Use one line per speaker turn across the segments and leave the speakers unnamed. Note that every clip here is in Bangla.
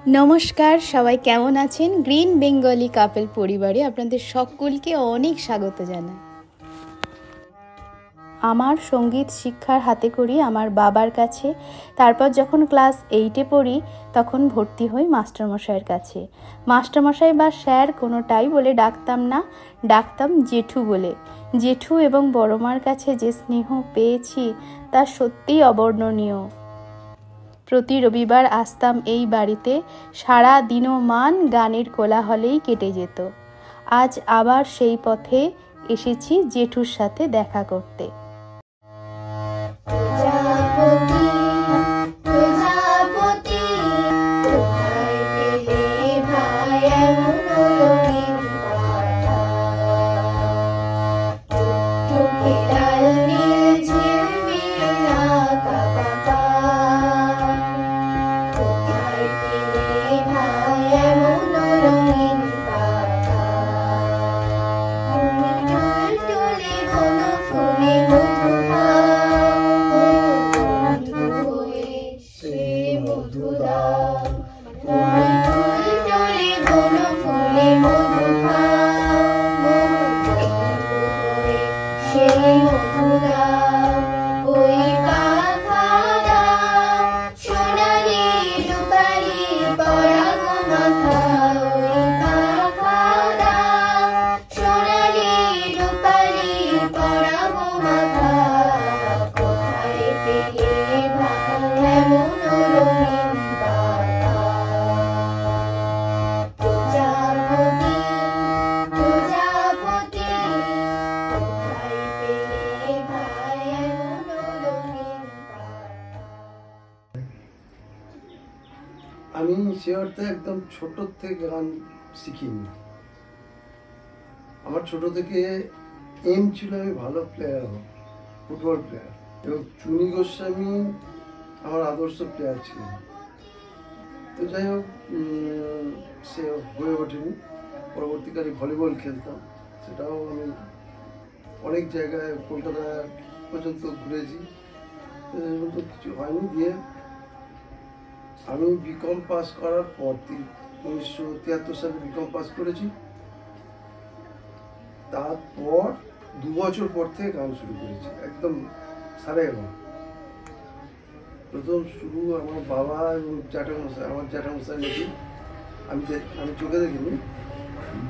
নমস্কার, সবাই কেমন আছেন? গ্রিন বেঙ্গলি কাপল পরিবারে আপনাদের সকলকে অনেক স্বাগত জানাই। আমার সঙ্গীত শিক্ষার হাতে করি আমার বাবার কাছে। তারপর যখন ক্লাস 8-এ পড়ি তখন ভর্তি হই মাস্টারমশাইয়ের কাছে। মাস্টারমশাই বা স্যার কোনোটাই বলে ডাকতাম না, ডাকতাম জেঠু বলে। জেঠু এবং বড়মার কাছে যে স্নেহ পেয়েছি তা সত্যিই অবর্ণনীয়। প্রতি রবিবার আসতাম এই বাড়িতে, সারা দিনমান গানের কোলাহলেই কেটে যেত। আজ আবার সেই পথে এসেছি জেঠুর সাথে দেখা করতে।
আমি সে অর্থে একদম ছোট থেকে গান শিখিনি। আমার ছোট থেকে এম ছিল আমি ভালো প্লেয়ার হব, ফুটবল প্লেয়ার, এবং চুনি গোস্বামী আমার আদর্শ প্লেয়ার ছিলেন। তো যাই হোক, সে হয়ে ওঠেনি। পরবর্তীকালে ভলিবল খেলতাম, সেটাও আমি অনেক জায়গায় কলকাতা পর্যন্ত ঘুরেছি, কিছু হয়নি। দিয়ে আমি বিকম পাস করার পর 1973 সালে বিকম পাস করেছি। তারপর 2 বছর পর থেকে গান শুরু করেছি, একদম সারে গান। প্রথম শুরু আমার বাবা এবং জ্যাঠামশাই, আমার জ্যাঠামশাই নাকি, আমি চোখে দেখিনি,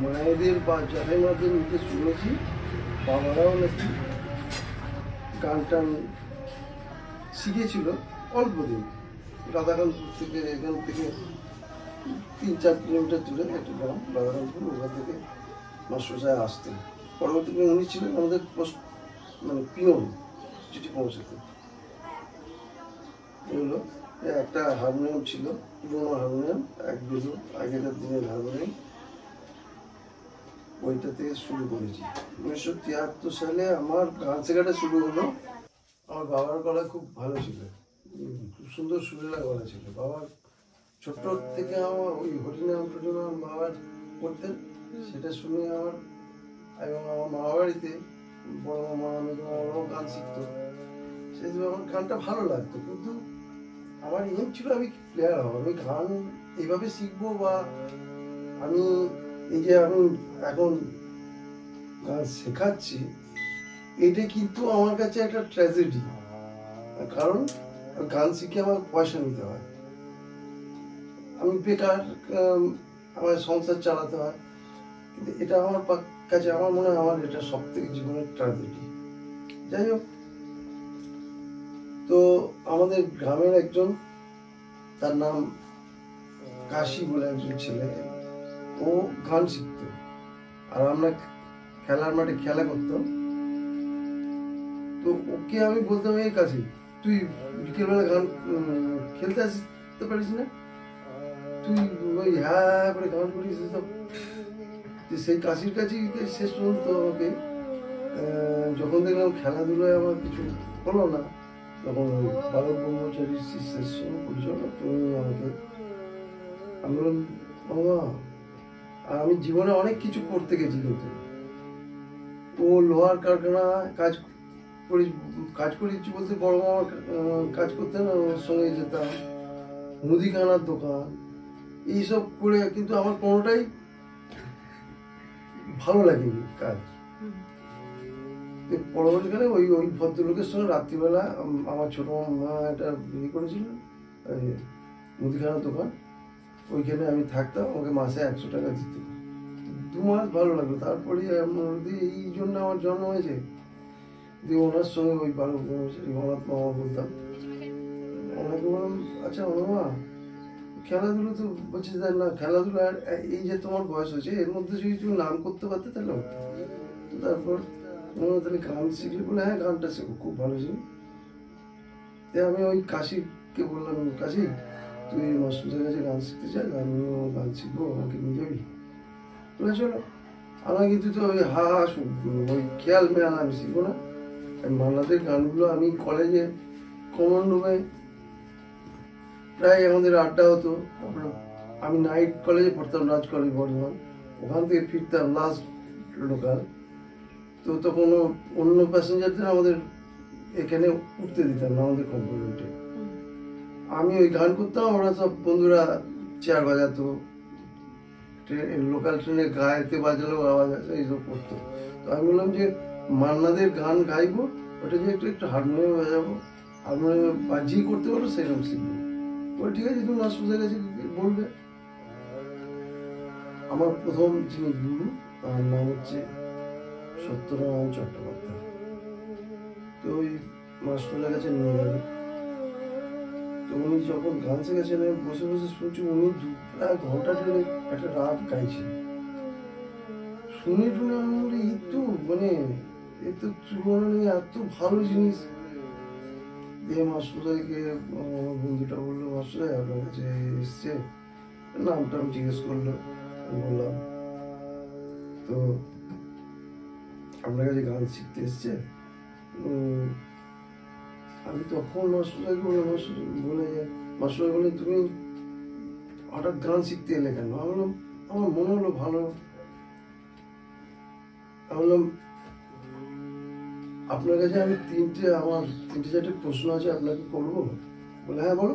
মায়েদের বা জ্যাঠাইমাদের নিতে শুনেছি। বাবারাও নাকি গান টান শিখেছিল অল্প দিন। রাধাকান্তপুর থেকে, এখান থেকে 3-4 কিলোমিটার দূরে একটা গ্রাম রাধাকান্তপুর, ওখান থেকে মাস্টারমশাই আসতেন। পরবর্তীকালে উনি ছিলেন আমাদের পিয়ন, চিঠি পৌঁছাতে। এগুলো একটা হারমোনিয়াম ছিল, পুরোনো হারমোনিয়াম, এক বেজো, আগেকার দিনের হারমোনিয়াম, ওইটা থেকে শুরু করেছি। 1973 সালে আমার গান শেখাটা শুরু হলো। আমার বাবার গলা খুব ভালো ছিল, খুব সুন্দর সুরেলা গলা ছিল। বাবার ছোট্ট থেকে আমার ওই হরিনাম টরিনাম বাবার করতেন, সেটা শুনে আমার, এবং আমার মামা বাড়িতে বড় মামা মেজমামারাও গান শিখতো, সেই জন্য আমার গানটা ভালো লাগতো। কিন্তু আমার এম ছিল আমি প্লেয়ার হব, আমি গান এইভাবে শিখবো, বা আমি এই যে আমি এখন গান শেখাচ্ছি, এটা কিন্তু আমার কাছে একটা ট্র্যাজেডি। কারণ গান শিখে আমার পয়সা নিতে হয়, আমি বেকার, আমার সংসার চালাতে হয়। কিন্তু এটা আমার কাছে, আমার মনে হয় আমার এটা সব থেকে জীবনের ট্র্যাজেডি। যাই হোক, তো আমাদের গ্রামের একজন, তার নাম কাশি বলে একজন ছেলে, ও গান শিখত, আর আমরা খেলার মাঠে খেলা করতাম। তো ওকে আমি বলতাম, এই কাশি, তুই বিকেলবেলা গান খেলতে আসতে পারিস না? তুই ওই হ্যাঁ করে গান করিস সব। সেই কাশির কাছেই শেষ পর্যন্ত আমাকে, যখন দেখলাম খেলাধুলায় আমার কিছু হলো না, তখন ওই বালক ব্রহ্মচারী শিষ্যের সঙ্গে পরিচয়, তুমি আমাকে, আমি বললাম বাবা, আর আমি জীবনে অনেক কিছু করতে গেছি, কিন্তু ও লোহার কারখানায় কাজ করেছি বলতে, বড় মামার কাজ করতেন, ওর সঙ্গে যেতাম, মুদিখানার দোকান, এইসব করে, কিন্তু আমার কোনোটাই ভালো লাগেনি কাজ। পরবর্তীকালে ওই ওই ভদ্রলোকের সঙ্গে রাত্রিবেলা আমার ছোট মা একটা ইয়ে করেছিল, মুদিখানার দোকান, ওইখানে আমি থাকতাম, আমাকে মাসে 100 টাকা দিত। 2 মাস ভালো লাগলো, তারপরে এই জন্য আমার জন্ম হয়েছে। দিয়ে ওনার সঙ্গে ওই অনাথ মামা বলতাম, ওনাকে বললাম, আচ্ছা মামা খেলাধুলো তো বলছে না, খেলাধুলো আর এই যে তোমার বয়স হয়েছে এর মধ্যে যদি তুমি নাম করতে পারতে তাহলে হতো। তো তারপর তাহলে গান শিখলে, বলে হ্যাঁ গানটা শেখো, খুব ভালো ছিল। আমি ওই কাশিকে বললাম, কাশি তুই মাস্টারের কাছে গান শিখতে চাই, আমিও গান শিখবো, আমাকে নিয়ে যাবি? বলে চলো। আমার কিন্তু তো ওই হা হা ওই খেয়াল মেয়াল আমি শিখবো না। মান্নাদের গানগুলো আমি কলেজে কমন রুমে প্রায় আমাদের আড্ডা হতো। তারপরে আমি নাইট কলেজে পড়তাম, রাজ কলেজ বর্ধমান, ওখান থেকে ফিরতাম লাস্ট লোকাল। তো তখন অন্য প্যাসেঞ্জারদের আমাদের এখানে উঠতে দিতাম না, আমাদের কম্পার্টমেন্টে। আমি ওই গান করতাম, ওরা সব বন্ধুরা চেয়ার বাজাতো, লোকাল ট্রেনে গায়েতে বাজালেও আওয়াজ আছে, এইসব করতো। তো আমি বললাম যে মান্নাদের গান গাইবো, ওটা যে একটু একটু হারমোনিয়াম বাজাবো, হারমোনিয়াম বাজিয়ে করতে পারো সেরকম শিখবো। ওই ঠিক আছে, তুমি মাস্টারের কাছে বলবে। আমার প্রথম যিনি গুরু, তার নাম হচ্ছে সত্যনারায়ণ চট্টোপাধ্যায়। তো ওই মাস্টারের কাছে নিয়ে গেল। তো উনি যখন গান শেখাচ্ছেন, বসে বসে শুনছি, উনি প্রায় ঘন্টা ধরে একটা রাত গাইছেন। শুনে টুনে আমি বলি, এই তো মানে এর তো তুলনা নেই, এত ভালো জিনিস। দিয়ে মাস্টারকে আমার বন্ধুটা বললো, মাস্টার আপনার কাছে এসছে, নামটা আমি জিজ্ঞেস করলো, আমি বললাম তো আপনার কাছে গান শিখতে এসছে। আমি তখন মাস্টারকে বললাম, মাস্টার বললেন তুমি হঠাৎ গান শিখতে এলে কেন? আমি বললাম আমার মনে হলো ভালো। আমি বললাম আপনার কাছে আমি আমার 3-4টে প্রশ্ন আছে, আপনাকে করবো? বলে হ্যাঁ বলো।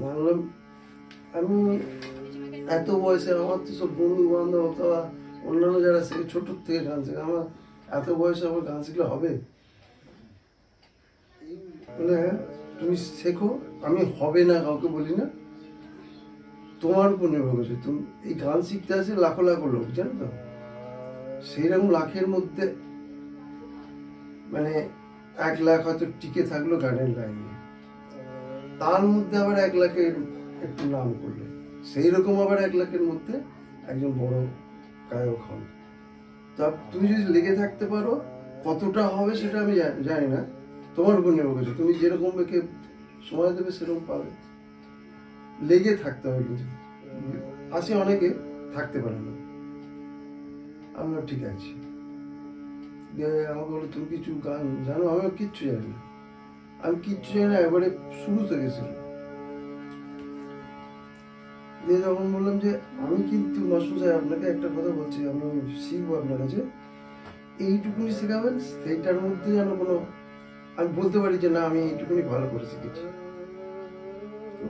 বললাম আমি এত বয়সে, আমার তো সব বন্ধু বান্ধব অথবা অন্যান্য যারা শেখে ছোট থেকে গান শেখে, আমার এত বয়সে আমার গান শিখলে হবে? বলে হ্যাঁ তুমি শেখো, আমি হবে না কাউকে বলি না, তোমার উপর নির্ভর করছে। তুমি এই গান শিখতে আসে লাখো লাখো লোক, জানো তো? সেইরকম লাখের মধ্যে মানে 1 লাখ হয়তো টিকে থাকলো গানের লাইনে, তার মধ্যে আবার 1 লাখের একটু নাম করলো, সেই রকম আবার 1 লাখের মধ্যে একজন বড় গায়ক হন। তা তুমি যদি লেগে থাকতে পারো, কতটা হবে সেটা আমি জানি না, তোমার উপর নির্ভর করছে। তুমি যেরকম বেঁকে সময় দেবে সেরকম পাবে, লেগে থাকতে হবে। কিন্তু আসে অনেকে থাকতে পারে না। আমরা ঠিক আছে, আমাকে বলো তুমি কিছু গান জানো? আমি কিচ্ছু জানি না, আমি কিচ্ছু জানি না, এবারে শুরু থেকে ছিল। দিয়ে যখন বললাম যে আমি কিন্তু মাস্টার সাহেব আপনাকে একটা কথা বলছি, আমি শিখবো আপনার কাছে, এইটুকুনি শেখাবেন, সেইটার মধ্যে যেন কোনো আমি বলতে পারি যে না আমি এইটুকুনি ভালো করে শিখেছি। তো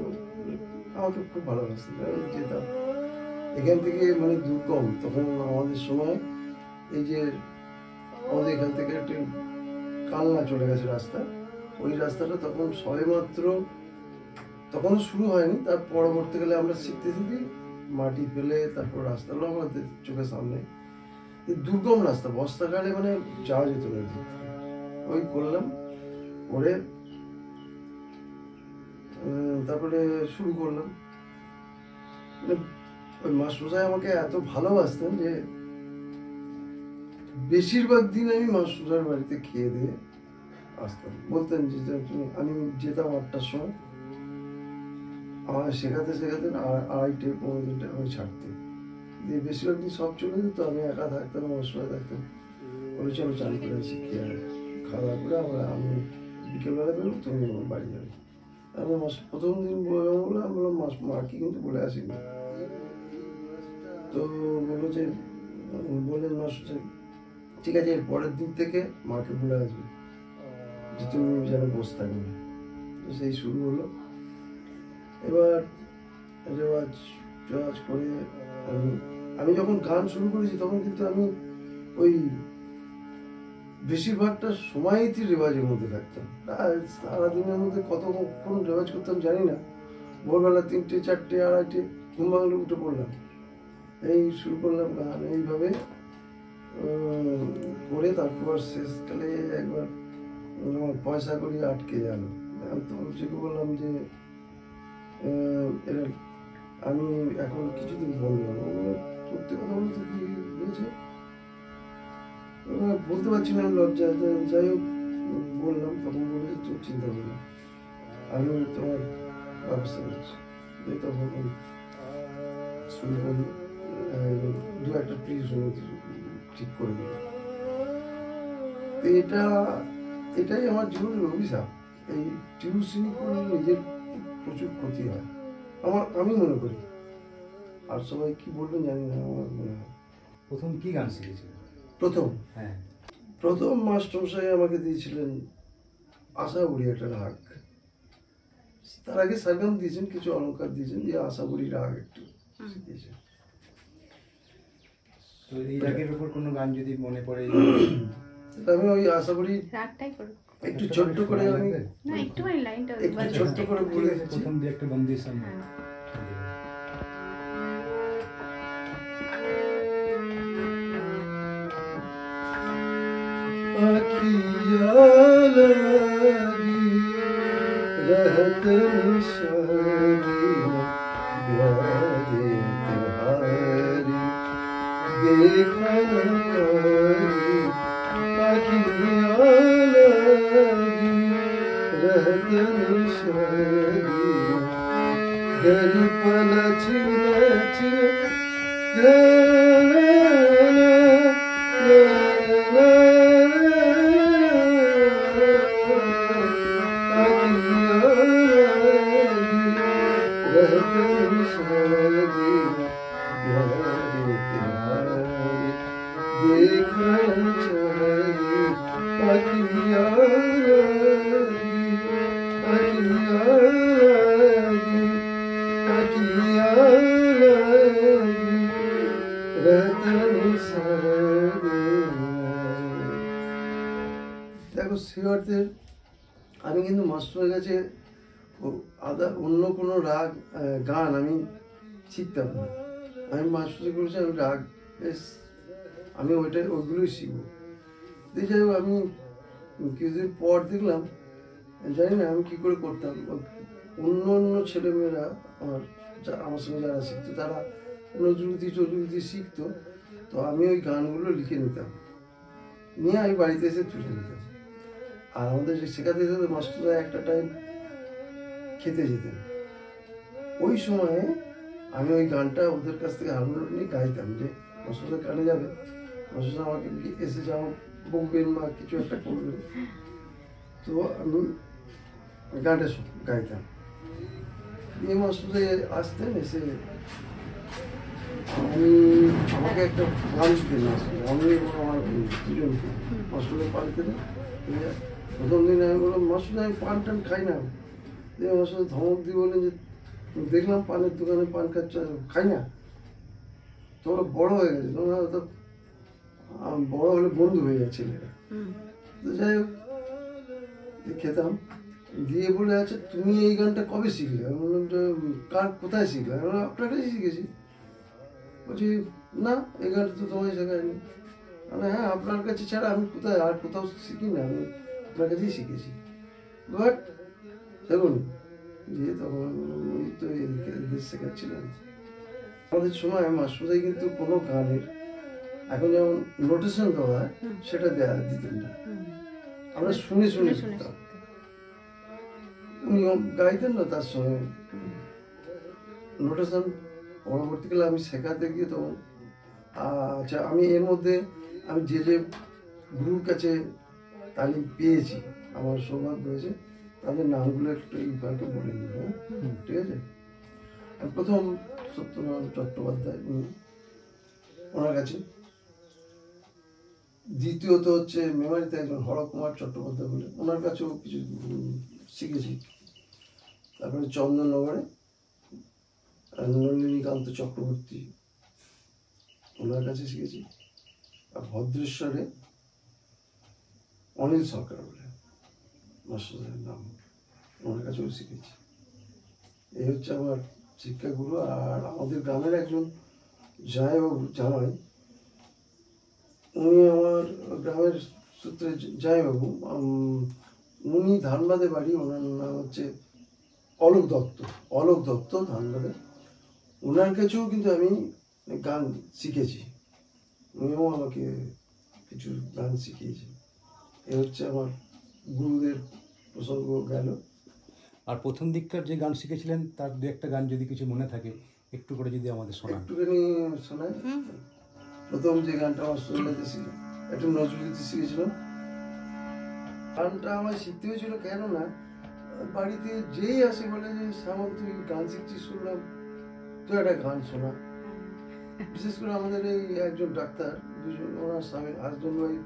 আমাকে খুব ভালোবাসতেন, যেতাম এখান থেকে, মানে দুর্গম তখন আমাদের সময়, এই যে আমাদের এখান থেকে একটা কালনা চলে গেছে রাস্তা, ওই রাস্তাটা তখন সবেমাত্র, তখনও শুরু হয়নি, তার পরবর্তীকালে আমরা শিখতে শিখি মাটি ফেলে তারপর রাস্তা হলো আমাদের চোখের সামনে। এই দুর্গম রাস্তা, বস্তাকালে মানে যাওয়া যেত না। ওই করলাম, করে তারপরে শুরু করলাম। মানে ওই মাস্টারমশাই আমাকে এত ভালোবাসতেন যে বেশিরভাগ দিন আমি মাস্টারমশাইয়ের বাড়িতে খেয়ে দিয়ে আসতাম। বলতেন যে তুমি, আমি যেতাম 8টার সময়, আমার শেখাতে শেখাতে 2:30-3:00 আমি ছাড়তেন। দিয়ে বেশিরভাগ দিন সব চলে যেত, আমি একা থাকতাম, মাস্টারমশাই থাকতেন। বলে চলো চান করে আসি, খেয়ে খাওয়া করে আমি বিকেলবেলা বেরোবো, তুমি আমার বাড়ি যাবে। আমি প্রথম দিন বলে আমি বললাম মাকে কিন্তু বলে আসিনি। তো বললো যে, বললেন মাস্টার ঠিক আছে, এর পরের দিন থেকে মাকে বলে আসবে যে তুমি যেন বসে থাকবে। তো সেই শুরু হলো। এবার রেওয়াজ করে আমি যখন গান শুরু করেছি তখন কিন্তু আমি ওই বেশিরভাগটা সময়ই রেওয়াজের মধ্যে থাকতাম। সারাদিনের মধ্যে কতক্ষণ রেওয়াজ করতাম জানি না। ভোরবেলা 3টে 4টে 2:30 ঘুম ভাঙলে উঠে পড়লাম, এই শুরু করলাম গান। এইভাবে করে তারপর শেষকালে একবার পয়সা করি আটকে গেল। আমি তখন চিন্তা করলাম যে এরা আমি এখন কিছুদিন বন্ধ করবো। সত্যি কথা বলতে কি হয়েছে বলতে পারছি না, আমি লজ্জা। যাই হোক বললাম, তখন বলেছে চোখ চিন্তা করলাম, আমি তোমার ব্যবস্থা করছি। তখন শুরু করি, 2-1টা টিউশন ঠিক করে দিল। এটাই আমার জীবনের অভিশাপ। এই টিউশনি করলে নিজের প্রচুর ক্ষতি হয় আমি মনে করি। আর সবাই কি বলবেন জানি না, আমার মনে হয়।
প্রথম কি গান শিখেছিলেন?
প্রথম মাস্টারমশাই আমাকে দিয়েছিলেন আশাবুড়ি একটা রাগ। তার আগে সারগাম দিয়েছেন, কিছু অলঙ্কার দিয়েছেন, দিয়ে আশাবুড়ি রাগ একটু দিয়েছেন।
তো এই রাগের উপর কোনো গান যদি মনে পড়ে?
আমি ওই আশাবুড়ি একটু ছোট্ট করে আমি একটু ছোট্ট করে বলে দিচ্ছি।
প্রথম দিয়ে একটা বন্দির সামনে
रहत निशानियां प्यारे तुम्हारी देखा न पारी, अखियाँ लगी रहत निशानियां घर पलछ नच দেখো, সেই অর্থে আমি কিন্তু মাস্টারের কাছে অন্য কোনো রাগ গান আমি শিখতাম না। আমি মাস্টার করেছি, আমি রাগ বেশ আমি ওইগুলোই শিখবো। যাই হোক, আমি কিছুদিন পর দেখলাম, জানি না আমি কী করে করতাম, অন্য ছেলেমেয়েরা আমার সঙ্গে যারা শিখতো তারা নজরুলগীতি শিখতো। তো আমি ওই গানগুলো লিখে নিতাম, নিয়ে আমি বাড়িতে এসে তুলে নিতাম। আর আমাদের যে শেখাতে যেত মাস্টাররা একটা টাইম খেতে যেতেন, ওই সময়ে আমি ওই গানটা ওদের কাছ থেকে হারমোনিয়াম নিয়ে গাইতাম, যে মাস্টাররা কানে যাবে, মাস্টাররা আমাকে এসে যাও বকবেন বা কিছু একটা করবেন, তো আমি গানটা গাইতাম। এই মাস্টাররা আসতেন, এসে আমাকে একটা গান দিতেন, আমি এবং আমার দুজনকে মাস্টারের পাল্টে দেন। প্রথম দিন আমি বললাম, মাস্টার আমি পান টান খাই না। মাস্টার ধমক দিয়ে বললেন যে দেখলাম পানের দোকানে পান খাচ্ছ, খাই না, তোমরা বড় হয়ে গেছে, তোমরা তো বড় হলে বন্ধু হয়ে যায় ছেলেরা। তো যাই হোক খেতাম, দিয়ে বলে আচ্ছা তুমি এই গানটা কবে শিখলে? আমি বললাম যে কোথায় শিখলে? আমি বললাম আপনার কাছেই শিখেছি। বলছি না, এই গানটা তো তোমায় শেখায়নি। মানে হ্যাঁ, আপনার কাছে ছাড়া আমি কোথায় আর কোথাও শিখি না, আমি আপনার কাছেই শিখেছি। বাট দেখুন যে তখন ওই তো এদের শেখাচ্ছিলেন। আমাদের সময় মাস্টারই কিন্তু কোনো গানের এখন যেমন নোটেশন দেওয়া হয় সেটা দিতেন না, আমরা শুনে শুনে শিখতাম। উনি গাইতেন না, তার সঙ্গে নোটেশন পরবর্তীকালে আমি শেখাতে গিয়ে তখন আচ্ছা আমি এর মধ্যে আমি যে গুরুর কাছে তালিম পেয়েছি, আমার সৌভাগ্য হয়েছে, তাদের নামগুলো একটু এইভাবে বলে নিব, ঠিক আছে? প্রথম সত্যনারায়ণ চট্টোপাধ্যায়, ওনার কাছে। দ্বিতীয়ত হচ্ছে মেমারিতে একজন হরকুমার চট্টোপাধ্যায় বলে, ওনার কাছেও কিছু শিখেছি। তারপরে চন্দননগরে নলিনীকান্ত চক্রবর্তী, ওনার কাছে শিখেছি। আর ভদ্রেশ্বরে অনিল সরকার বলে মাস্টারের নাম, ওনার কাছেও শিখেছি। এই হচ্ছে আমার শিক্ষাগুরু। আর আমাদের গ্রামের একজন জামাই, উনি আমার গ্রামের সূত্রে জামাইবাবু, উনি ধানবাদে বাড়ি, ওনার নাম হচ্ছে অলোক দত্ত ধানবাদে। ওনার কাছেও কিন্তু আমি গান শিখেছি, উনিও আমাকে কিছু গান শিখিয়েছে। এ হচ্ছে আমার গুরুদের প্রসঙ্গ গেল।
আর প্রথম দিককার যে গান শিখেছিলেন তার দু একটা গান যদি কিছু মনে থাকে একটু করে যদি আমাদের শোনান।
একটুখানি শোনায়। প্রথম যে গানটা আমার শরীরে ছিল, একটু নজরুলিতে শিখেছিলাম। গানটা আমার শিখতে হয়েছিল কেননা বাড়িতে যেই আসে বলে যে শ্যামল তুই গান শিখছিস, শুনলাম তুই একটা গান শোনা। বিশেষ করে আমাদের এই একজন ডাক্তার, দুজন, ওনার স্বামী হাজব্যান্ড ওয়াইফ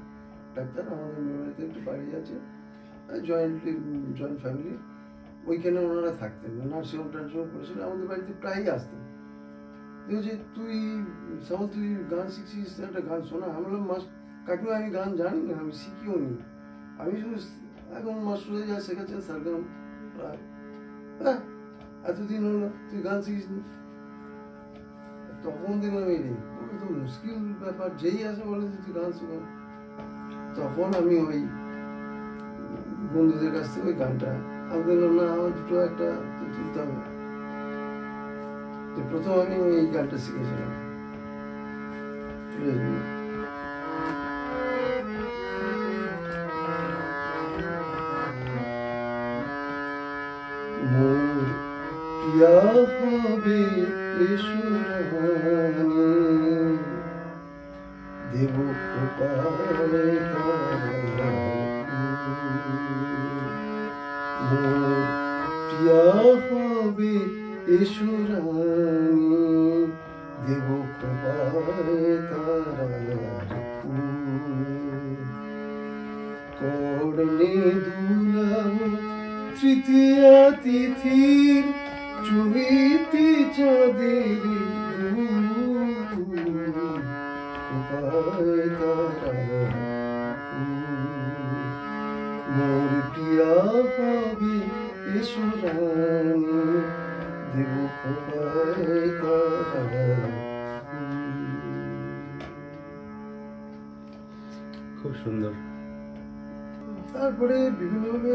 ডাক্তার, আমাদের মেয়েবাড়িতে একটু বাড়ি আছে, জয়েন্ট ফ্যামিলি, ওইখানে ওনারা থাকতেন, নার্সিংহোম টার্সিংহোম করেছিলেন, আমাদের বাড়িতে প্রায়ই আসতেন। যে তুই শ্যামল তুই গান শিখছিস, একটা গান শোনা। আমি বললাম কাকিমা আমি গান জানি না, আমি শিখিও নি, আমি শুধু এখন মাস্টারে যা শেখাচ্ছেন সারগাম প্রায়। হ্যাঁ, এতদিন হলো তুই গান শিখিস নি। তখন দেখলাম এই তো মুশকিল ব্যাপার, যেই আসে বলে তুই গান শোনা। তখন আমি ওই বন্ধুদের কাছ থেকে ওই গানটা আমি বললাম, না আমার দুটো একটা তুলতে হবে। তো প্রথম আমি এই গানটা শিখেছিলাম। মোর প্রিয়া হবে এসুরানি, দেব খোপায় মোর প্রিয়া হবে এসুরানি, দেব খোপায় তারার কর্ণে দুলাম তৃতীয়া তিথির চুবিতি চাঁদের মোর প্রিয়া হবে এসুরানি, দেব খোপায় তারা।
খুব সুন্দর।
তারপরে বিভিন্নভাবে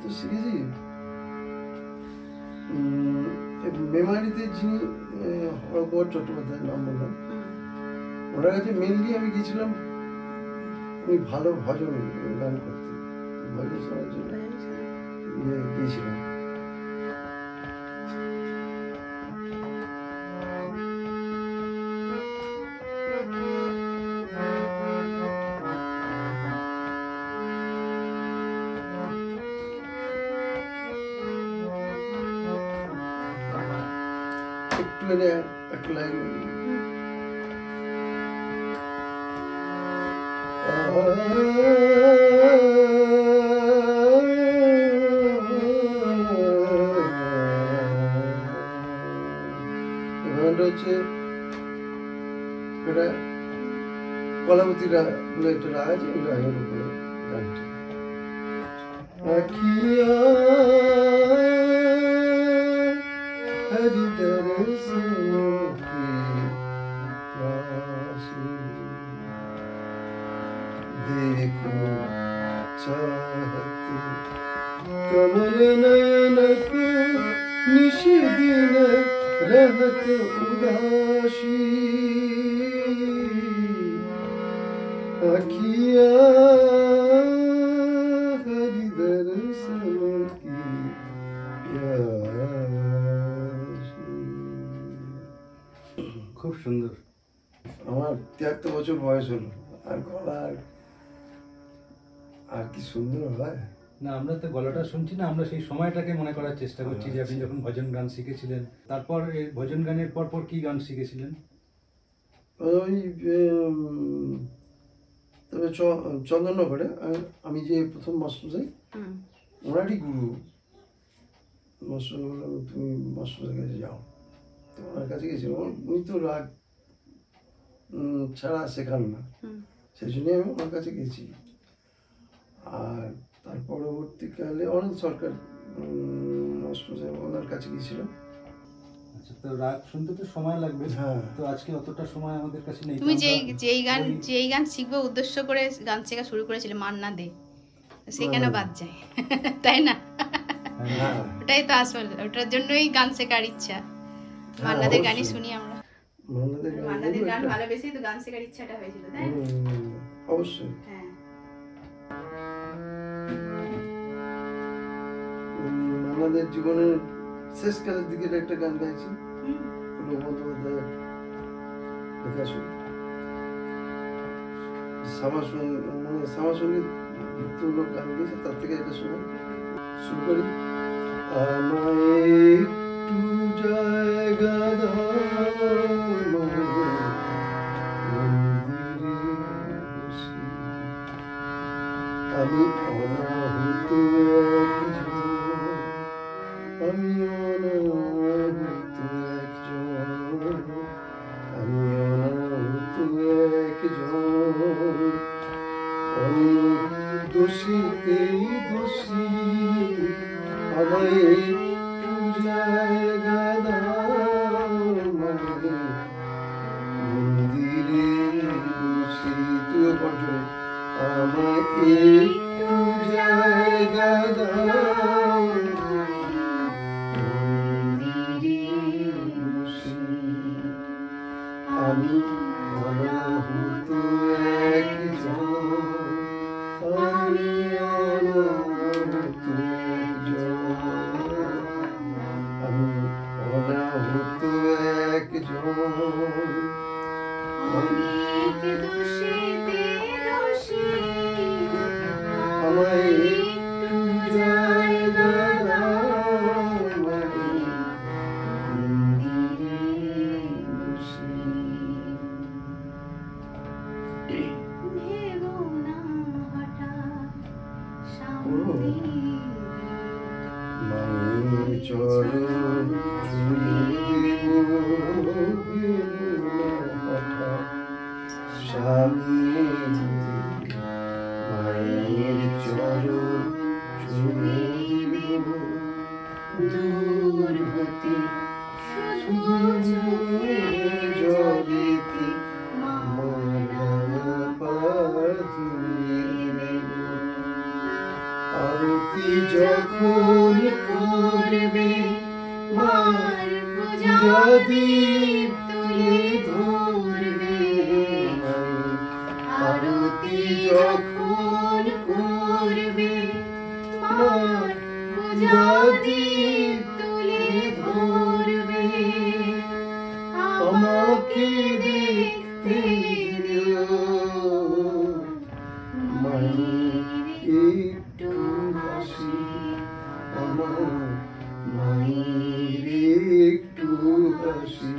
তো শিখেছি। মেমারিতে যিনি হরকুমার চট্টোপাধ্যায়ের নাম বললাম, ওনার কাছে মেনলি আমি গিয়েছিলাম, উনি ভালো ভজন গান করতেন, ভজন শোনার জন্য গিয়েছিলাম। একটা লাইন হচ্ছে, এটা কলাবতীরা বলে একটা রাগ আছে, ওই রাগের উপরে গানটি। আখিয়া हरि दर्शन की प्यासी, देखो चाहत कमल नयन को निश दिन रहत उदासी, अखिया हरि दर्शन की
খুব সুন্দর।
আমার 73 বছর বয়স হলো, আর গলা আর কি সুন্দর হয়
না, আমরা তো গলাটা শুনছি না, আমরা সেই সময়টাকে মনে করার চেষ্টা করছি যে আপনি যখন ভজন গান শিখেছিলেন। তারপর এই ভজন গানের পর কি গান শিখেছিলেন?
ওই তবে চন্দননগরে আমি যে প্রথম মাস্টারমশাই, ওনারই গুরু মাস্টার বললাম তুমি মাস্টারের কাছে যাও, কাছে গেছিলাম। উনি তো রাগ ছাড়া শেখান না, সেই জন্যই আমি ওনার কাছে গেছি। আর তার পরবর্তীকালে অনেক সরকার ওনার কাছে গিয়েছিল।
আচ্ছা, তো রাগ শুনতে তো সময় লাগবে।
হ্যাঁ,
তো আজকে অতটা সময় আমাদের কাছে নেই।
তুমি যেই গান শিখবে উদ্দেশ্য করে গান শেখা শুরু করেছিলে মান্না দে, সেখানে বাদ যায় তাই না? ওটাই তো আসল, ওটার জন্যই গান শেখার ইচ্ছা। মান্না দে গানই শুনি আমরা, মান্না দে গান ভালোবেসেই তো গান শেখার ইচ্ছাটা হয়েছিল, তাই না?
অবশ্যই।
হ্যাঁ,
আমাদের জীবনের শেষ কালের দিকে একটা গান গাইছি, বন্দ্যোপাধ্যায়ের লেখা সামাসঙ্গীত ভিত্তিমূলক গান গেয়েছে, তার থেকে এটা শোনা শুরু করি। আমায় একটু জায়গা দাও আমি অনাহুত আমি অনাহুত একজন, আমি অনাহুত একজন, অনেক দোষীতেই দোষী, আমায় একটু জায়গা দাও মন্দিরে বসি। তুইও পর্যন্ত আমায় একটু জায়গা দাও আমি অনাহুত একজন, আমি অনাহুত একজন, আমি অনাহুত একজন, অনেক দোষীতে দোষী, আমায় একটু জায়গা দাও মন্দিরে বসি।
ভেবো না হঠাৎ শান্তি,
মায়ের চরণ ছুঁয়ে দেব, ভেবো না হঠাৎ স্বামী, মায়ের চরণ ছুঁয়ে দেব, দূর হতে শুধু জলেতে মারা পা ধুয়ে দেব। আরতি যখন করবে মার পূজা দীপ তুলে ধরবে, আরতি যখন করবে মার পূজা দীপ তুলে ধরবে, আমাকে দেখতে দিও মায়ের একটু হাসি, আমার মায়ের একটু হাসি,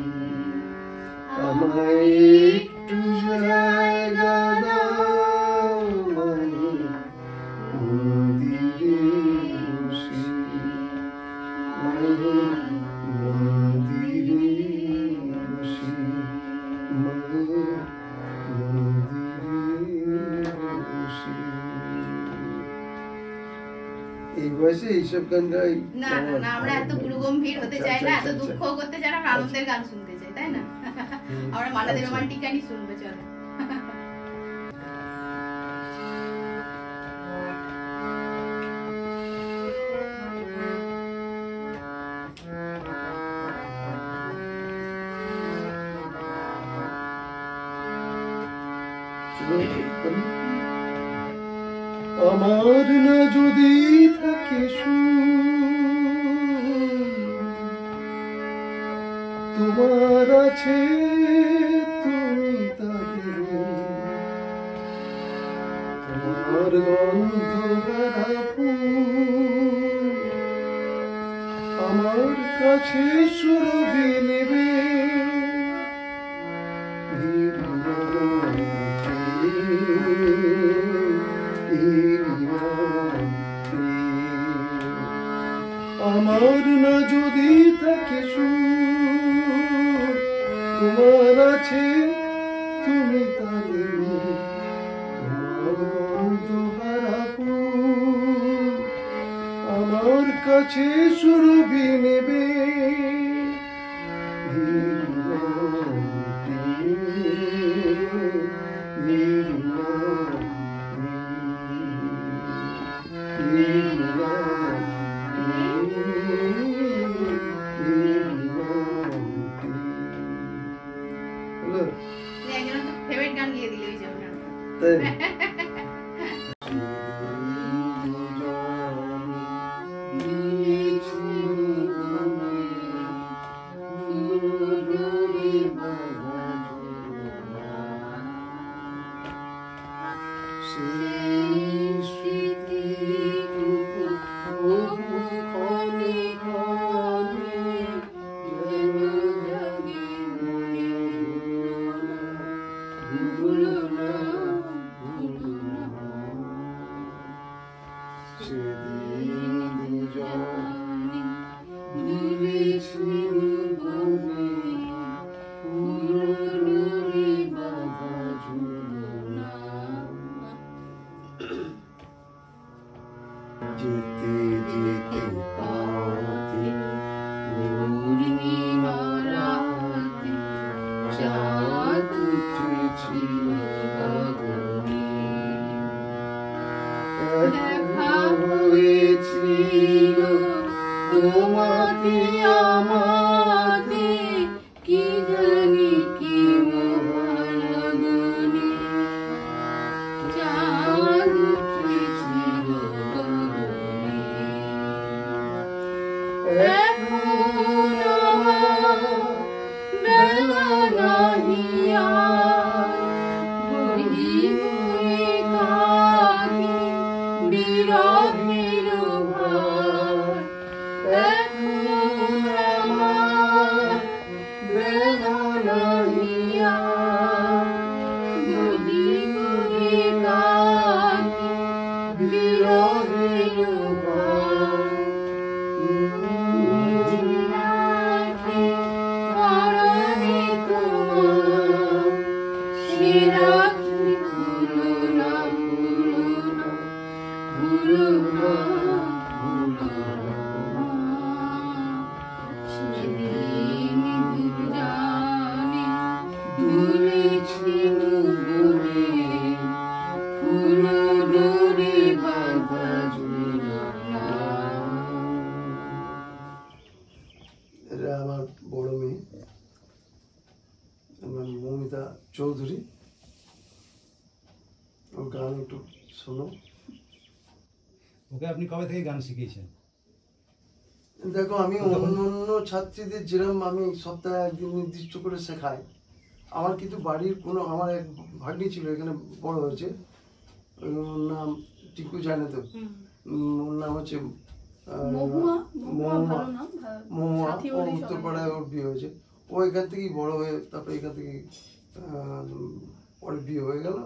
আমায় একটু জায়গা দাও মায়ের মন্দিরে বসি, মায়ের মন্দিরে বসি, মায়ের মন্দিরে বসি। এই বয়সে এইসব গান গাই
না না না, আমরা এত গুরু গম্ভীর হতে চাই না, এত দুঃখ করতে চাই না, আমরা আনন্দের গান শুনতে চাই, তাই না? আমরা মান্নাদের রোমান্টিক গানই শুনবো, চলো।
আমার না যদি থাকে তোমার আছে তুমি তাদের, তোমার গন্ধ ভরা ফুল আমার কাছে সুরভি নেবে, আমার না যদি থাকে সুর আমার আছে তুমি তা দেবে, তোমার গন্ধহারা ফুল আমার কাছে সুরভি নেবে।
ফেভারিট গান গিয়ে দিলে ওই জন্য
যেতে যেতে পথে পূর্ণিমা রাতে চাঁদ উঠেছিল গগনে, দেখা হয়েছিল তোমাকে আমাকে কি জানি কি মহালগনে, চাঁদ উঠেছিল গগনে। এখন আমার বেলা নাহি আর, বহি বহি কাঁদি বিরহের ভার। এখন আমার বেলা নাহি আর, বহি বহি কাঁদি বিরহের ভার। রাখি পরাণে তোমার, সে রাখি ভুলো না ভুলো না ভুলো না ভুলো না। সেদিন দুর্জানে দুলেছি ভুলে, ফুলো ডোরে বাঁধা ঝুলনা। এটা আমার বড় মেয়ে, আমার মৌমিতা চৌধুরী। ওর গান একটু শোনো।
ওকে আপনি কবে থেকে গান শিখিয়েছেন?
দেখো, আমি অন্য অন্য ছাত্রীদের যেরকম আমি সপ্তাহে একদিন নির্দিষ্ট করে শেখাই, আমার কিন্তু বাড়ির কোনো, আমার এক ভাগ্নি ছিল এখানে বড় হয়েছে, ওর নাম টিকু জানে তো, ওর নাম হচ্ছে মহুয়া। ও উত্তরপাড়ায় ওর বিয়ে হয়েছে। ও এখান থেকেই বড় হয়ে তারপরে এখান থেকেই পরে বিয়ে হয়ে গেল,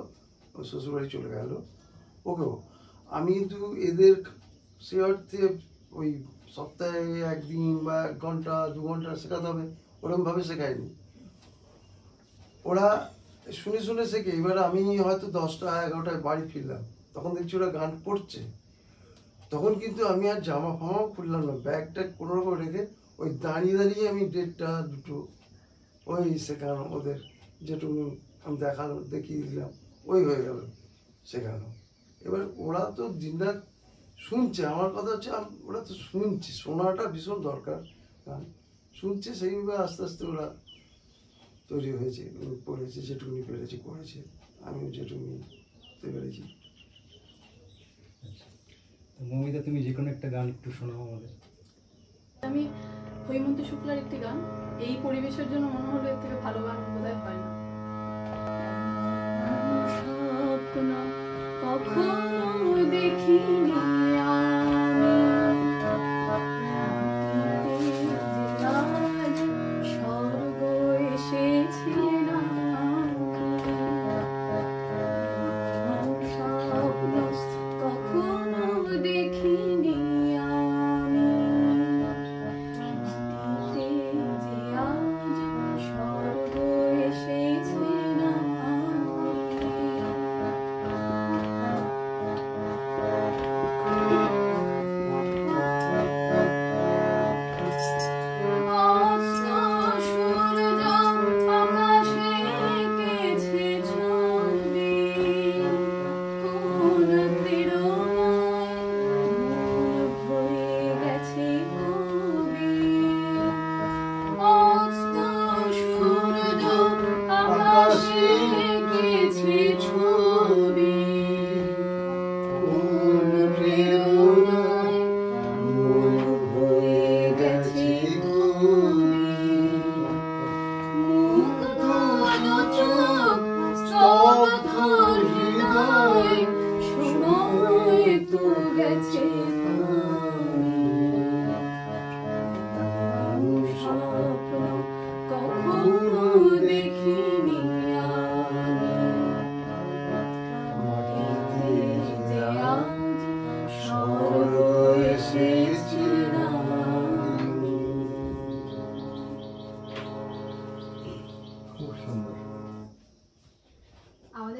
ও শ্বশুরবাড়ি চলে গেল। ওকেও আমি কিন্তু এদের সে অর্থে ওই সপ্তাহে একদিন বা 1 ঘন্টা 2 ঘন্টা শেখাতে হবে ওরকমভাবে শেখায়নি। ওরা শুনে শুনে শেখে। এবার আমি হয়তো 10টা 11টায় বাড়ি ফিরলাম, তখন দেখছি ওরা গান করছে, তখন কিন্তু আমি আর জামা ফামাও খুললাম না, ব্যাগটা কোনোরকম রেখে ওই দাঁড়িয়ে দাঁড়িয়ে আমি 1:30 2টো ওই শেখানো, ওদের যেটুকু আমি দেখিয়ে দিলাম, ওই হয়ে গেল শেখানো। এবার ওরা তো দিনরাত শুনছে, আমার কথা হচ্ছে ওরা তো শুনছে, শোনাটা ভীষণ দরকার, গান শুনছে, সেইভাবে আস্তে আস্তে ওরা তৈরি হয়েছে, পড়েছে, যেটুকুনি পেরেছে করেছে, আমিও যেটুকুনি পেরেছি।
মৌমিতা, তুমি যে কোনো একটা গান একটু শোনাও আমাদের।
আমি হৈমন্তী শুক্লার একটি গান, এই পরিবেশের জন্য মনে হলো এর থেকে ভালো গান বোধহয় হয় না। স্বপ্ন কখনো দেখিনি আমি, আজ স্বর্গ এসেছে নাকি। স্বপ্ন কখনো দেখিনি আমি, যে আজ স্বর্গ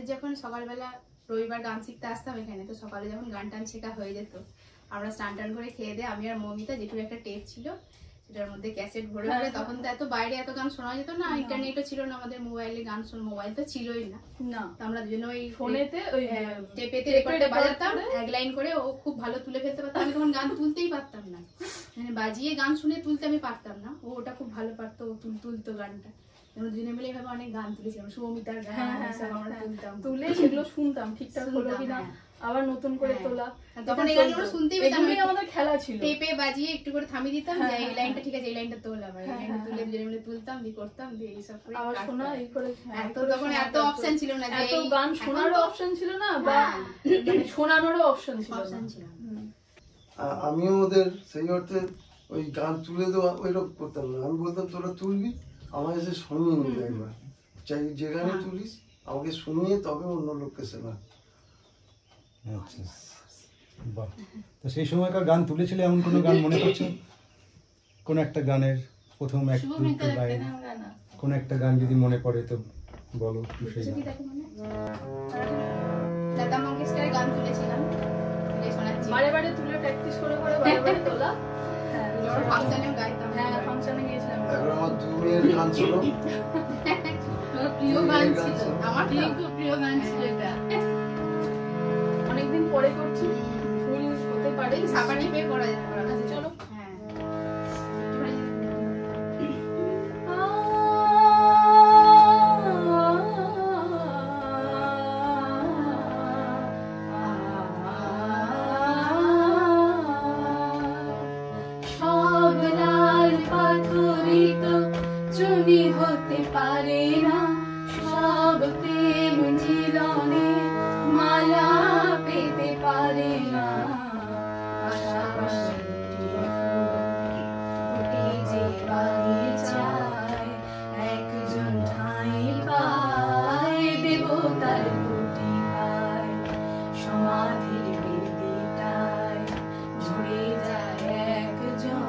আমাদের যখন সকালবেলা রবিবার গান শিখতে আসতাম এখানে, তো সকালে যখন গান টান শেখা হয়ে যেত, আমরা স্নান টান করে খেয়ে দিয়ে আমি আর মৌমিতা, যেটুকু একটা টেপ ছিল সেটার মধ্যে ক্যাসেট ভরে ভরে, তখন তো এত বাইরে এত গান শোনা যেত না, ইন্টারনেটও ছিল না আমাদের, মোবাইলে গান মোবাইল তো ছিলই না, তো আমরা দুজনে ওই ফোনেতে ওই টেপেতে রেকর্ডে বাজাতাম এক লাইন করে, ও খুব ভালো তুলে ফেলতে পারতাম, আমি তখন গান তুলতেই পারতাম না, মানে বাজিয়ে গান শুনে তুলতে আমি পারতাম না, ও ওটা খুব ভালো পারতো, ও তুলতো গানটা, আমরা দুজনে মিলে এভাবে অনেক গান তুলেছিলাম, শুভমিতার গান আমরা তুলতাম, তুলে সেগুলো শুনতাম ঠিকঠাক হলো কিনা, আবার নতুন করে তোলা, তখন এই গানগুলো শুনতেই পেতাম, আমাদের খেলা ছিল, টেপে বাজিয়ে একটু করে থামিয়ে দিতাম যে এই লাইনটা ঠিক আছে, এই লাইনটা তোলা, এই লাইনটা তুলে দুজনে মিলে তুলতাম, দিয়ে করতাম, দিয়ে এইসব করে আবার শোনা এই করে, এত তখন এত অপশন ছিল না, যে এই গান শোনারও অপশন ছিল না, বা মানে শোনানোরও অপশন ছিল।
আমিও ওদের সেই অর্থে ওই গান তুলে দেওয়া ওইরকম করতাম না, আমি বলতাম তোরা তুলবি, আমার এসে শুনিয়ে নিবি একবার, চাই যে গানে তুলিস আমাকে শুনিয়ে তবে অন্য লোককে শোনা।
আচ্ছা, বাহ। তো সেই সময়কার গান তুলেছিলে এমন কোনো গান মনে করছো? কোন একটা গানের প্রথম এক দুটো লাইন, কোন একটা গান যদি মনে পড়ে তো বলো একটু সেই গান।
লতা মঙ্গেশকরের গান তুলেছিলাম,
বারে বারে তুলে প্র্যাকটিস করে করে বারে বারে তোলা,
ফাংশনেও গাইতাম,
ফাংশনে গিয়েছিলাম,
এখন আমার দু মেয়ের গান ছিল,
প্রিয় গান ছিল আমার, খুব প্রিয় গান ছিল এটা,
অনেকদিন পরে করছি, ভুল হতে পারে,
ছাপানি পেয়ে করা যেতে পারে।
আচ্ছা চলো।
সব লাল পাথরিত চুনি হতে পারে না, সব প্রেম জীবনে মালা পেতে পারে না, পাশাপাশি ফুটে যে বাড়ি চায়, একজন ঠাঁই পায় দেবতার কুটি পায়, সমাধির বেদিটায় ঝরে যায় একজন,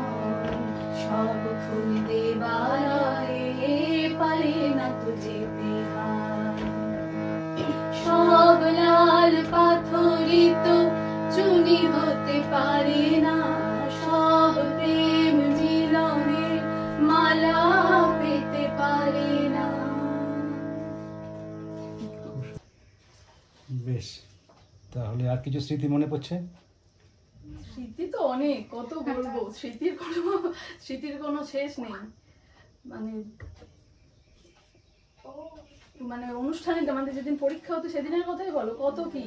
সব ফুল দেবালয়ে পারে না তো যেতে হয়, সব লাল পাথরিত চুনি হতে পারে না, সব প্রেম মিলনে মালা পেতে পারে না।
বেশ, তাহলে আর কিছু স্মৃতি মনে পড়ছে?
স্মৃতি তো অনেক, কত বলবো, স্মৃতির কোনো শেষ নেই, মানে অনুষ্ঠানে আমাদের যেদিন পরীক্ষা হতো সেদিনের কথাই বলো, কত কি,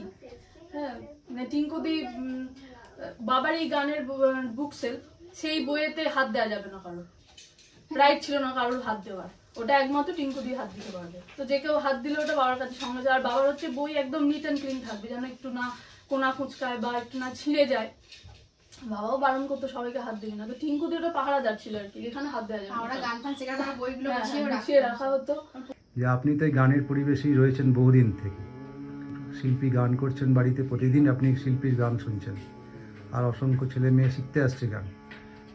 হ্যাঁ, মানে টিঙ্কুদি বাবার এই গানের বুক সেলফ, সেই বইয়েতে হাত দেওয়া যাবে না কারোর, রাইট ছিল না কারোর হাত দেওয়ার, ওটা একমাত্র টিঙ্কুদি হাত দিতে পারবে, তো যে কেউ হাত দিলে ওটা বাবার কাছে সঙ্গে যায়, আর বাবার হচ্ছে বই একদম নিট অ্যান্ড ক্লিন থাকবে, যেন একটু না কোনা কুচকায় বা একটু না ছিঁড়ে যায়, বাবাও বারণ করতো সবাইকে হাত দিবি না, তো টিঙ্কুদি ওটা পাহারাদার ছিল আর কি, এখানে হাত দেওয়া যাবে, আমরা গান ফান শেখার পর বইগুলো গুছিয়ে রাখা হতো।
যে আপনি তো এই গানের পরিবেশেই রয়েছেন বহুদিন থেকে, শিল্পী গান করছেন বাড়িতে, প্রতিদিন আপনি শিল্পীর গান শুনছেন, আর অসংখ্য ছেলে মেয়ে শিখতে আসছে গান,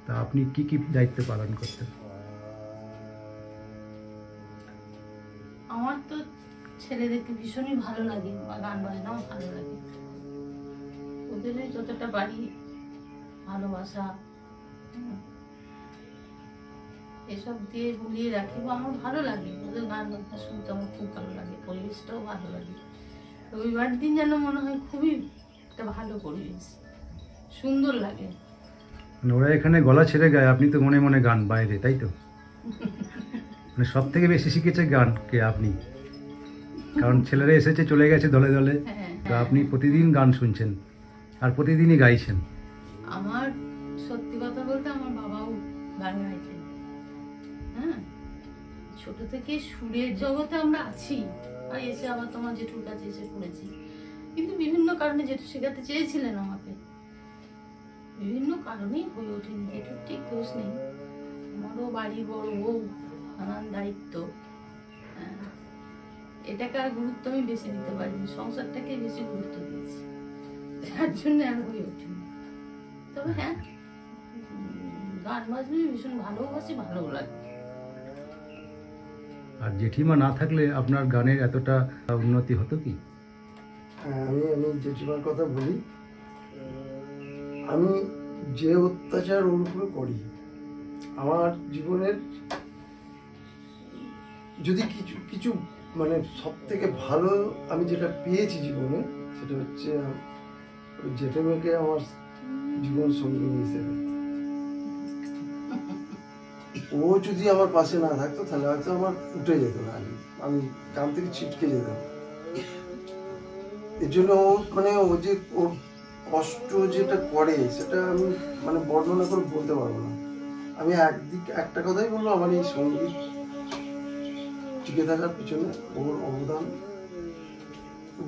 তা আপনি কি কি দায়িত্ব পালন করতেন?
আমার তো ছেলেদেরকে ভীষণই ভালো লাগে, বা গান বাজনাও ভালো লাগে, ওদের যতটা বাড়ি ভালোবাসা এসব দিয়ে ভুলিয়ে রাখি, বা আমার ভালো লাগে ওদের গান বাজনা শুনতে, আমার খুব ভালো লাগে, পরিবেশটাও ভালো লাগে, রবিবার দিন যেন মনে হয় খুবই একটা ভালো পরিবেশ, সুন্দর লাগে।
ওরা এখানে গলা ছেড়ে গায়, আপনি তো মনে মনে গান বাইরে, তাই তো? মানে সব থেকে বেশি শিখেছে গান কে? আপনি, কারণ ছেলেরা এসেছে চলে গেছে দলে দলে, তো আপনি প্রতিদিন গান শুনছেন আর প্রতিদিনই গাইছেন।
আমার সত্যি কথা বলতে আমার বাবাও গান গাইতেন, হ্যাঁ, ছোট থেকে সুরের জগতে আমরা আছি, আর এসে আবার তোমার জেঠুর কাছে এসে পড়েছি, কিন্তু বিভিন্ন কারণে জেঠু শেখাতে চেয়েছিলেন আমাকে, বিভিন্ন কারণেই হয়ে ওঠেনি, জেঠুর ঠিক দোষ নেই, আমারও বাড়ি বড় বউ, নানান দায়িত্ব, এটাকে আর গুরুত্ব আমি বেশি দিতে পারিনি, সংসারটাকে বেশি গুরুত্ব দিয়েছি, যার জন্য আর হয়ে ওঠেনি। তবে হ্যাঁ, গান বাজনা ভীষণ ভালোবাসি, ভালো লাগে।
আর জেঠিমা না থাকলে আপনার গানের এতটা উন্নতি হতো কি?
হ্যাঁ, আমি জেঠিমার কথা বলি। আমি যে অত্যাচার ওর উপরে করি, আমার জীবনের যদি কিছু কিছু মানে সব থেকে ভালো আমি যেটা পেয়েছি জীবনে, সেটা হচ্ছে ওই জেঠিমাকে আমার জীবন সঙ্গী হিসেবে। ও যদি আমার পাশে না থাকতো তাহলে হয়তো আমার উঠে যেত না, আমি কান থেকে ছিটকে যেতাম। এর জন্য ও মানে ও যে ওর কষ্ট যেটা করে সেটা আমি মানে বর্ণনা করে বলতে পারবো না। আমি একটা কথাই বলবো, আমার এই সঙ্গীত টিকে থাকার পিছনে ওর অবদান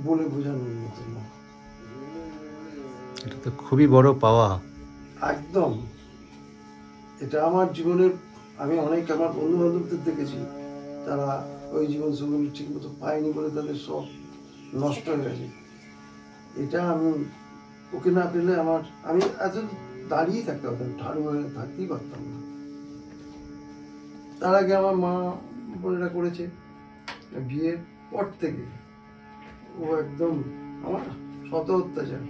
বলে বোঝানোর মতো না।
এটা তো খুবই বড় পাওয়া।
একদম, এটা আমার জীবনের, আমি অনেক আমার বন্ধু বান্ধবদের দেখেছি তারা ওই জীবন সঙ্গী ঠিক মতো পায়নি বলে তাদের সব নষ্ট হয়ে গেছে। এটা আমি ওকে না পেলে আমি এত দাঁড়িয়েই থাকতে পারতাম, ঠাড়ু হয়ে থাকতেই পারতাম না। তার আগে আমার মা বোনেরা করেছে, বিয়ের পর থেকে ও একদম আমার শত অত্যাচার।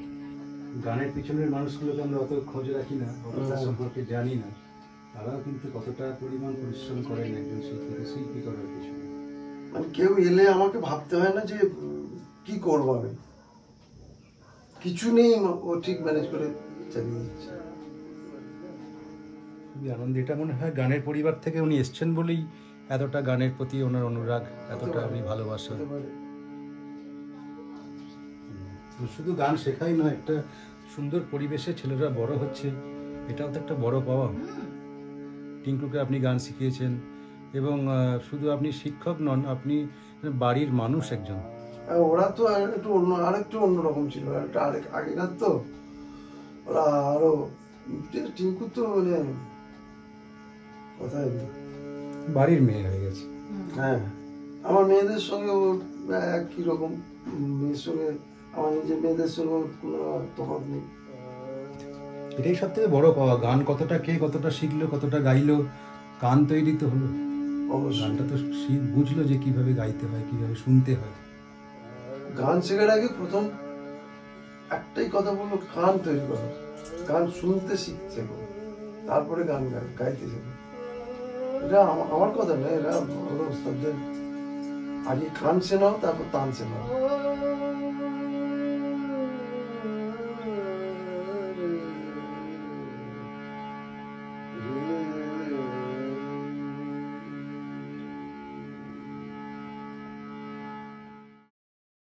গানের পিছনের মানুষগুলোকে আমরা অত খোঁজ রাখি না, অতটা সম্পর্কে জানি না, তারাও কিন্তু কতটা পরিমাণ পরিশ্রম করেন একজন শিল্পী করার পিছনে।
মানে কেউ এলে আমাকে ভাবতে হয় না যে কি করবো, আমি কিছু নেই, ও ঠিক ম্যানেজ করে চালিয়ে দিচ্ছে।
খুবই আনন্দ। এটা মনে হয় গানের পরিবার থেকে উনি এসছেন বলেই এতটা গানের প্রতি ওনার অনুরাগ, এতটা উনি ভালোবাসা। শুধু গান শেখাই নয়, একটা সুন্দর পরিবেশে ছেলেরা বড় হচ্ছে, এটাও তো একটা বড় পাওয়া। টিঙ্কুকে আপনি গান শিখিয়েছেন এবং শুধু আপনি শিক্ষক নন, আপনি বাড়ির মানুষ একজন।
ওরা তো আরেকটু অন্যরকম ছিল, একটা আগেকার তো ওরা আরো, টিঙ্কু তো মানে কোথায়
বাড়ির মেয়ে হয়ে গেছে।
হ্যাঁ, আমার মেয়েদের সঙ্গে ওর একই রকম, মেয়ের সঙ্গে আমার নিজের মেয়েদের সঙ্গে ওর কোনো তফাৎ নেই।
এটাই সব থেকে বড় পাওয়া। গান কতটা কে কতটা শিখলো, কতটা গাইলো, গান তৈরি তো হলো, গানটা তো বুঝলো যে কিভাবে গাইতে হয়, কিভাবে শুনতে হয়।
গান শেখার আগে প্রথম একটাই কথা বললো, গান তৈরি করো, গান শুনতে শিখছে, তারপরে গান গাইতে শেখো। এটা আমার কথা নয়, এরা ওস্তাদদের আগে গান শোনাও তারপর তান শোনাও।